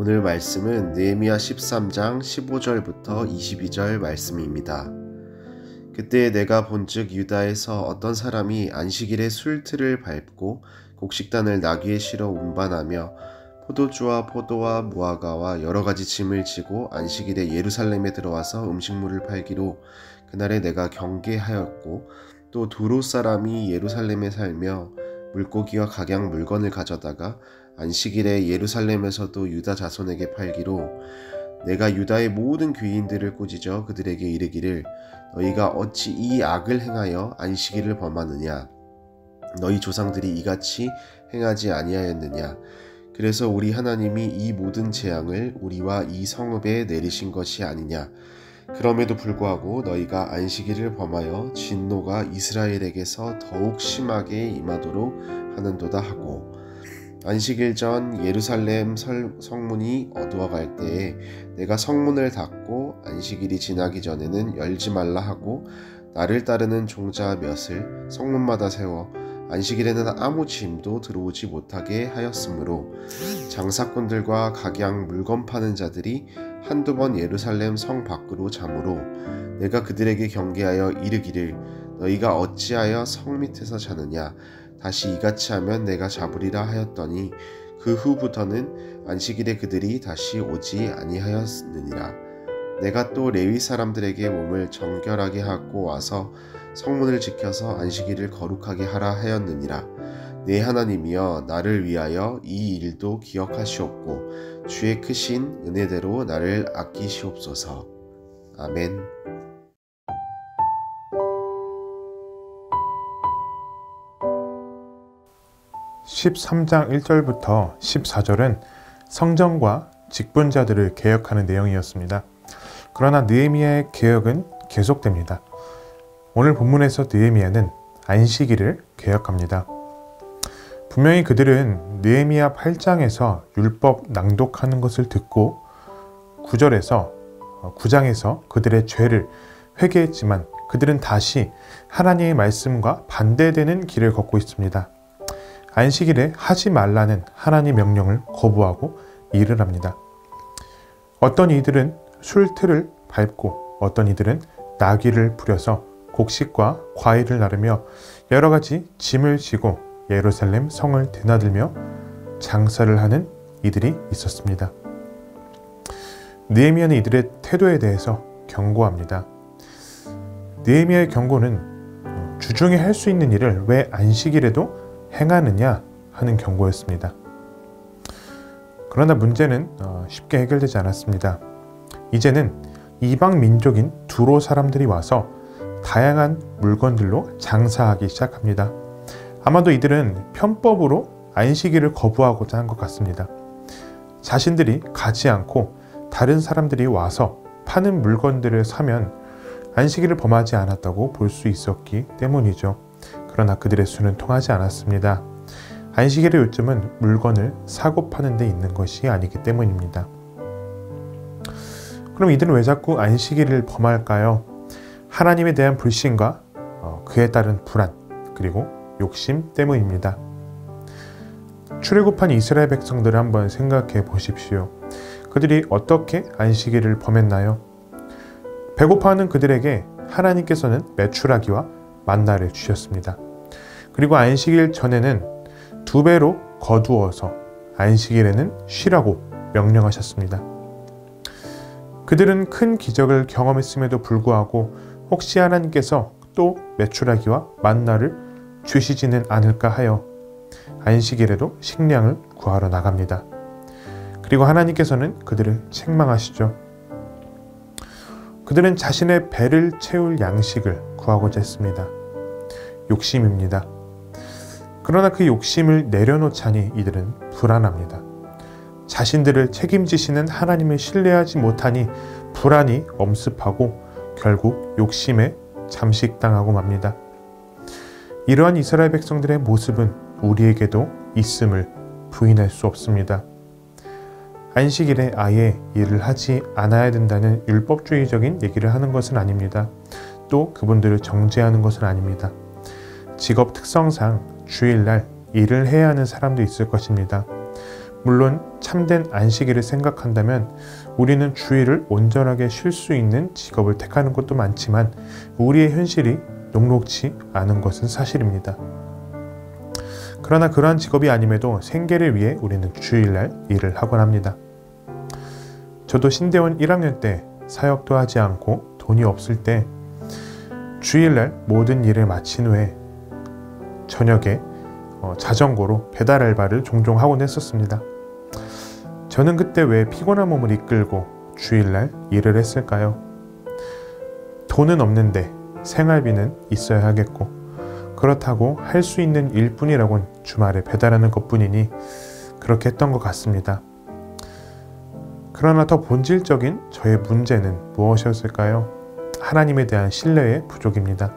오늘 말씀은 느헤미야 13장 15절부터 22절 말씀입니다. 그때 내가 본즉 유다에서 어떤 사람이 안식일에 술틀을 밟고 곡식단을 나귀에 실어 운반하며 포도주와 포도와 무화과와 여러 가지 짐을 지고 안식일에 예루살렘에 들어와서 음식물을 팔기로 그날에 내가 경계하였고, 또 두로 사람이 예루살렘에 살며 물고기와 각양 물건을 가져다가 안식일에 예루살렘에서도 유다 자손에게 팔기로 내가 유다의 모든 귀인들을 꾸짖어 그들에게 이르기를 너희가 어찌 이 악을 행하여 안식일을 범하느냐? 너희 조상들이 이같이 행하지 아니하였느냐? 그래서 우리 하나님이 이 모든 재앙을 우리와 이 성읍에 내리신 것이 아니냐? 그럼에도 불구하고 너희가 안식일을 범하여 진노가 이스라엘에게서 더욱 심하게 임하도록 하는도다 하고, 안식일 전 예루살렘 성문이 어두워갈 때에 내가 성문을 닫고 안식일이 지나기 전에는 열지 말라 하고, 나를 따르는 종자 몇을 성문마다 세워 안식일에는 아무 짐도 들어오지 못하게 하였으므로 장사꾼들과 각양 물건 파는 자들이 한두 번 예루살렘 성 밖으로 자므로 내가 그들에게 경계하여 이르기를 너희가 어찌하여 성 밑에서 자느냐? 다시 이같이 하면 내가 잡으리라 하였더니 그 후부터는 안식일에 그들이 다시 오지 아니하였느니라. 내가 또 레위 사람들에게 몸을 정결하게 하고 와서 성문을 지켜서 안식일을 거룩하게 하라 하였느니라. 내 하나님이여, 나를 위하여 이 일도 기억하시옵고 주의 크신 은혜대로 나를 아끼시옵소서. 아멘. 13장 1절부터 14절은 성전과 직분자들을 개혁하는 내용이었습니다. 그러나 느헤미야의 개혁은 계속됩니다. 오늘 본문에서 느헤미야는 안식일을 개혁합니다. 분명히 그들은 느헤미야 8장에서 율법 낭독하는 것을 듣고 9장에서 그들의 죄를 회개했지만 그들은 다시 하나님의 말씀과 반대되는 길을 걷고 있습니다. 안식일에 하지 말라는 하나님의 명령을 거부하고 일을 합니다. 어떤 이들은 술틀을 밟고 어떤 이들은 나귀를 부려서 곡식과 과일을 나르며 여러 가지 짐을 지고 예루살렘 성을 드나들며 장사를 하는 이들이 있었습니다. 느헤미야는 이들의 태도에 대해서 경고합니다. 느헤미야의 경고는 주중에 할 수 있는 일을 왜 안식일에도 행하느냐 하는 경고였습니다. 그러나 문제는 쉽게 해결되지 않았습니다. 이제는 이방 민족인 두로 사람들이 와서 다양한 물건들로 장사하기 시작합니다. 아마도 이들은 편법으로 안식일을 거부하고자 한 것 같습니다. 자신들이 가지 않고 다른 사람들이 와서 파는 물건들을 사면 안식일을 범하지 않았다고 볼 수 있었기 때문이죠. 그러나 그들의 수는 통하지 않았습니다. 안식일의 요점은 물건을 사고 파는 데 있는 것이 아니기 때문입니다. 그럼 이들은 왜 자꾸 안식일을 범할까요? 하나님에 대한 불신과 그에 따른 불안, 그리고 욕심 때문입니다. 출애굽한 이스라엘 백성들을 한번 생각해 보십시오. 그들이 어떻게 안식일을 범했나요? 배고파하는 그들에게 하나님께서는 메추라기와 만나를 주셨습니다. 그리고 안식일 전에는 2배로 거두어서 안식일에는 쉬라고 명령하셨습니다. 그들은 큰 기적을 경험했음에도 불구하고 혹시 하나님께서 또 메추라기와 만나를 주시지는 않을까 하여 안식일에도 식량을 구하러 나갑니다. 그리고 하나님께서는 그들을 책망하시죠. 그들은 자신의 배를 채울 양식을 구하고자 했습니다. 욕심입니다. 그러나 그 욕심을 내려놓자니 이들은 불안합니다. 자신들을 책임지시는 하나님을 신뢰하지 못하니 불안이 엄습하고 결국 욕심에 잠식당하고 맙니다. 이러한 이스라엘 백성들의 모습은 우리에게도 있음을 부인할 수 없습니다. 안식일에 아예 일을 하지 않아야 된다는 율법주의적인 얘기를 하는 것은 아닙니다. 또 그분들을 정죄하는 것은 아닙니다. 직업 특성상 주일날 일을 해야 하는 사람도 있을 것입니다. 물론 참된 안식일을 생각한다면 우리는 주일을 온전하게 쉴 수 있는 직업을 택하는 것도 많지만 우리의 현실이 녹록지 않은 것은 사실입니다. 그러나 그러한 직업이 아님에도 생계를 위해 우리는 주일날 일을 하곤 합니다. 저도 신대원 1학년 때 사역도 하지 않고 돈이 없을 때 주일날 모든 일을 마친 후에 저녁에 자전거로 배달 알바를 종종 하곤 했었습니다. 저는 그때 왜 피곤한 몸을 이끌고 주일날 일을 했을까요? 돈은 없는데 생활비는 있어야 하겠고 그렇다고 할 수 있는 일뿐이라곤 주말에 배달하는 것뿐이니 그렇게 했던 것 같습니다. 그러나 더 본질적인 저의 문제는 무엇이었을까요? 하나님에 대한 신뢰의 부족입니다.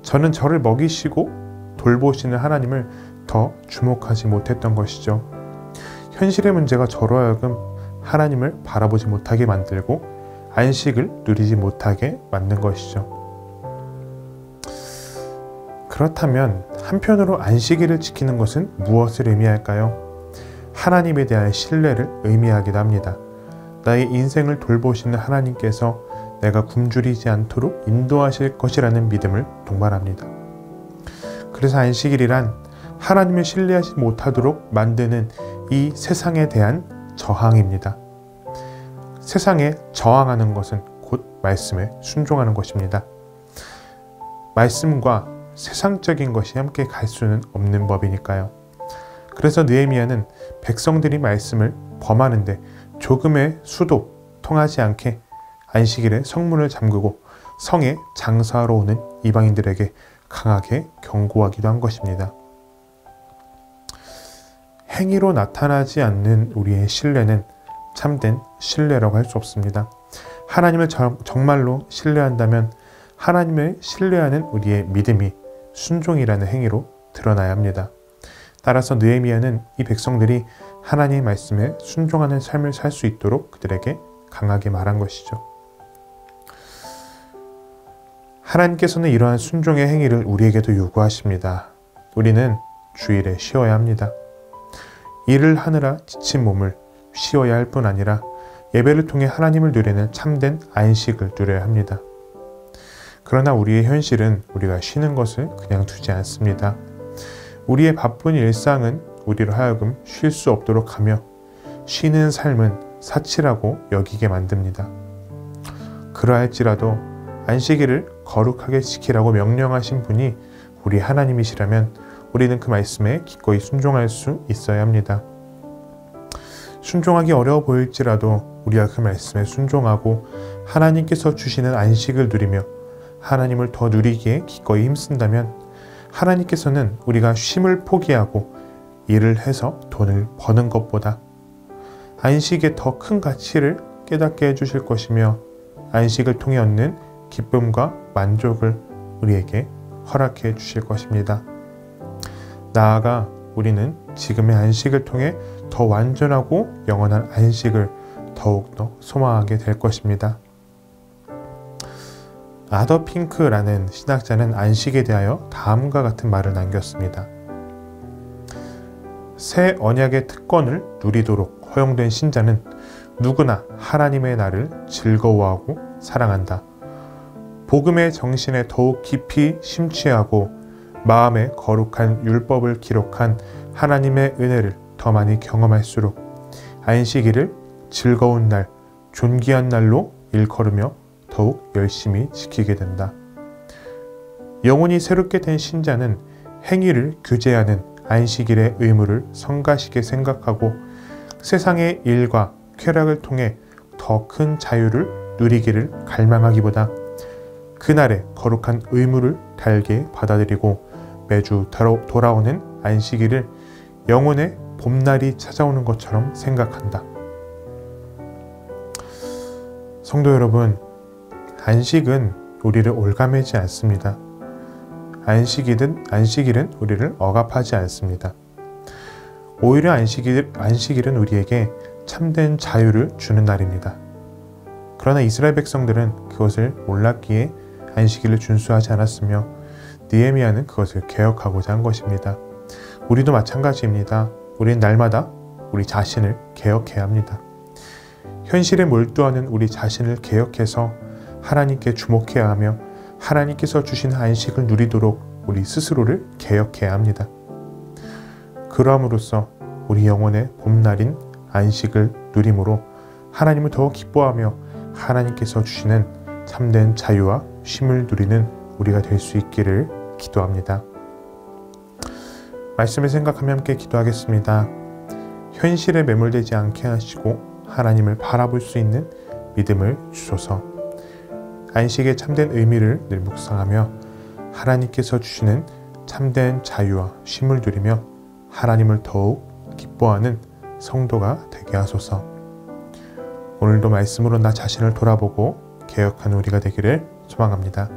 저는 저를 먹이시고 돌보시는 하나님을 더 주목하지 못했던 것이죠. 현실의 문제가 저로 하여금 하나님을 바라보지 못하게 만들고 안식을 누리지 못하게 만든 것이죠. 그렇다면 한편으로 안식일을 지키는 것은 무엇을 의미할까요? 하나님에 대한 신뢰를 의미하기도 합니다. 나의 인생을 돌보시는 하나님께서 내가 굶주리지 않도록 인도하실 것이라는 믿음을 동반합니다. 그래서 안식일이란 하나님을 신뢰하지 못하도록 만드는 이 세상에 대한 저항입니다. 세상에 저항하는 것은 곧 말씀에 순종하는 것입니다. 말씀과 세상적인 것이 함께 갈 수는 없는 법이니까요. 그래서 느헤미야는 백성들이 말씀을 범하는데 조금의 수도 통하지 않게 안식일에 성문을 잠그고 성에 장사하러 오는 이방인들에게 강하게 경고하기도 한 것입니다. 행위로 나타나지 않는 우리의 신뢰는 참된 신뢰라고 할 수 없습니다. 하나님을 정말로 신뢰한다면 하나님을 신뢰하는 우리의 믿음이 순종이라는 행위로 드러나야 합니다. 따라서 느헤미야는 이 백성들이 하나님의 말씀에 순종하는 삶을 살 수 있도록 그들에게 강하게 말한 것이죠. 하나님께서는 이러한 순종의 행위를 우리에게도 요구하십니다. 우리는 주일에 쉬어야 합니다. 일을 하느라 지친 몸을 쉬어야 할 뿐 아니라 예배를 통해 하나님을 누리는 참된 안식을 누려야 합니다. 그러나 우리의 현실은 우리가 쉬는 것을 그냥 두지 않습니다. 우리의 바쁜 일상은 우리로 하여금 쉴 수 없도록 하며 쉬는 삶은 사치라고 여기게 만듭니다. 그러할지라도 안식일을 거룩하게 지키라고 명령하신 분이 우리 하나님이시라면 우리는 그 말씀에 기꺼이 순종할 수 있어야 합니다. 순종하기 어려워 보일지라도 우리가 그 말씀에 순종하고 하나님께서 주시는 안식을 누리며 하나님을 더 누리기에 기꺼이 힘쓴다면 하나님께서는 우리가 쉼을 포기하고 일을 해서 돈을 버는 것보다 안식에 더 큰 가치를 깨닫게 해주실 것이며 안식을 통해 얻는 기쁨과 만족을 우리에게 허락해 주실 것입니다. 나아가 우리는 지금의 안식을 통해 더 완전하고 영원한 안식을 더욱더 소망하게 될 것입니다. 아더 핑크라는 신학자는 안식에 대하여 다음과 같은 말을 남겼습니다. 새 언약의 특권을 누리도록 허용된 신자는 누구나 하나님의 날을 즐거워하고 사랑한다. 복음의 정신에 더욱 깊이 심취하고 마음에 거룩한 율법을 기록한 하나님의 은혜를 더 많이 경험할수록 안식일을 즐거운 날, 존귀한 날로 일컬으며 더욱 열심히 지키게 된다. 영혼이 새롭게 된 신자는 행위를 규제하는 안식일의 의무를 성가시게 생각하고 세상의 일과 쾌락을 통해 더 큰 자유를 누리기를 갈망하기보다 그날의 거룩한 의무를 달게 받아들이고 매주 돌아오는 안식일을 영혼의 봄날이 찾아오는 것처럼 생각한다. 성도 여러분, 안식은 우리를 올가매지 않습니다. 안식일은 우리를 억압하지 않습니다. 오히려 안식일은 우리에게 참된 자유를 주는 날입니다. 그러나 이스라엘 백성들은 그것을 몰랐기에 안식일을 준수하지 않았으며 느헤미야는 그것을 개혁하고자 한 것입니다. 우리도 마찬가지입니다. 우리는 날마다 우리 자신을 개혁해야 합니다. 현실에 몰두하는 우리 자신을 개혁해서 하나님께 주목해야 하며 하나님께서 주신 안식을 누리도록 우리 스스로를 개혁해야 합니다. 그러함으로써 우리 영혼의 봄날인 안식을 누림으로 하나님을 더욱 기뻐하며 하나님께서 주시는 참된 자유와 쉼을 누리는 우리가 될 수 있기를 기도합니다. 말씀을 생각하며 함께 기도하겠습니다. 현실에 매몰되지 않게 하시고 하나님을 바라볼 수 있는 믿음을 주소서. 안식의 참된 의미를 늘 묵상하며 하나님께서 주시는 참된 자유와 쉼을 누리며 하나님을 더욱 기뻐하는 성도가 되게 하소서. 오늘도 말씀으로 나 자신을 돌아보고 개혁하는 우리가 되기를 소망합니다.